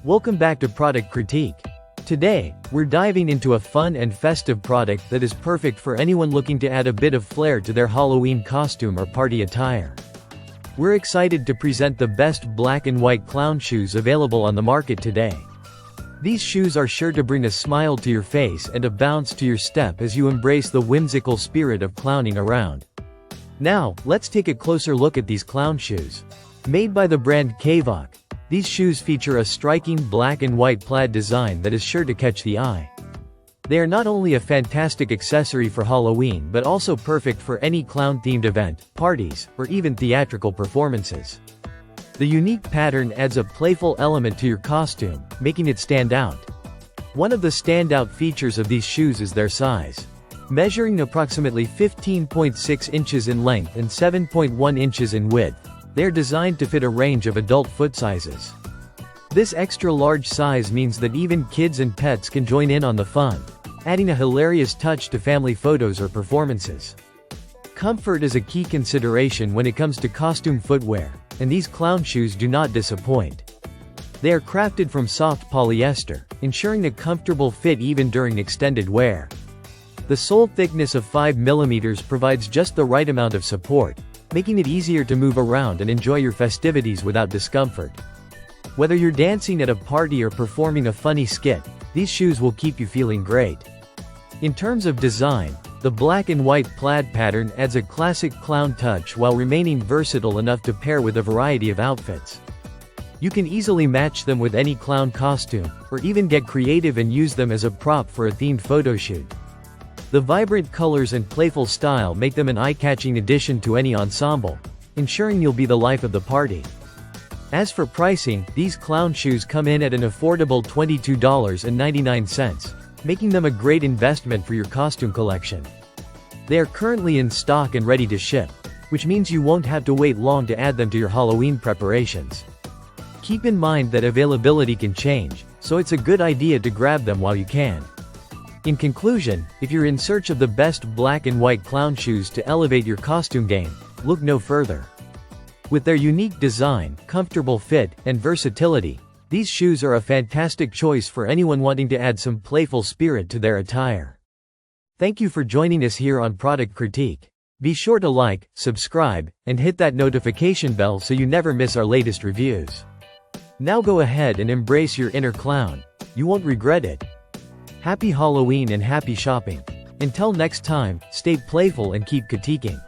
Welcome back to Product Critique. Today, we're diving into a fun and festive product that is perfect for anyone looking to add a bit of flair to their Halloween costume or party attire. We're excited to present the best black and white clown shoes available on the market today. These shoes are sure to bring a smile to your face and a bounce to your step as you embrace the whimsical spirit of clowning around. Now, let's take a closer look at these clown shoes. Made by the brand Kavoc, these shoes feature a striking black and white plaid design that is sure to catch the eye. They are not only a fantastic accessory for Halloween but also perfect for any clown-themed event, parties, or even theatrical performances. The unique pattern adds a playful element to your costume, making it stand out. One of the standout features of these shoes is their size. Measuring approximately 15.6 inches in length and 7.1 inches in width, they are designed to fit a range of adult foot sizes. This extra-large size means that even kids and pets can join in on the fun, adding a hilarious touch to family photos or performances. Comfort is a key consideration when it comes to costume footwear, and these clown shoes do not disappoint. They are crafted from soft polyester, ensuring a comfortable fit even during extended wear. The sole thickness of 5 mm provides just the right amount of support, making it easier to move around and enjoy your festivities without discomfort. Whether you're dancing at a party or performing a funny skit, these shoes will keep you feeling great. In terms of design, the black and white plaid pattern adds a classic clown touch while remaining versatile enough to pair with a variety of outfits. You can easily match them with any clown costume, or even get creative and use them as a prop for a themed photo shoot. The vibrant colors and playful style make them an eye-catching addition to any ensemble, ensuring you'll be the life of the party. As for pricing, these clown shoes come in at an affordable $22.99, making them a great investment for your costume collection. They are currently in stock and ready to ship, which means you won't have to wait long to add them to your Halloween preparations. Keep in mind that availability can change, so it's a good idea to grab them while you can. In conclusion, if you're in search of the best black and white clown shoes to elevate your costume game, look no further. With their unique design, comfortable fit, and versatility, these shoes are a fantastic choice for anyone wanting to add some playful spirit to their attire. Thank you for joining us here on Product Critique. Be sure to like, subscribe, and hit that notification bell so you never miss our latest reviews. Now go ahead and embrace your inner clown. You won't regret it. Happy Halloween and happy shopping. Until next time, stay playful and keep critiquing.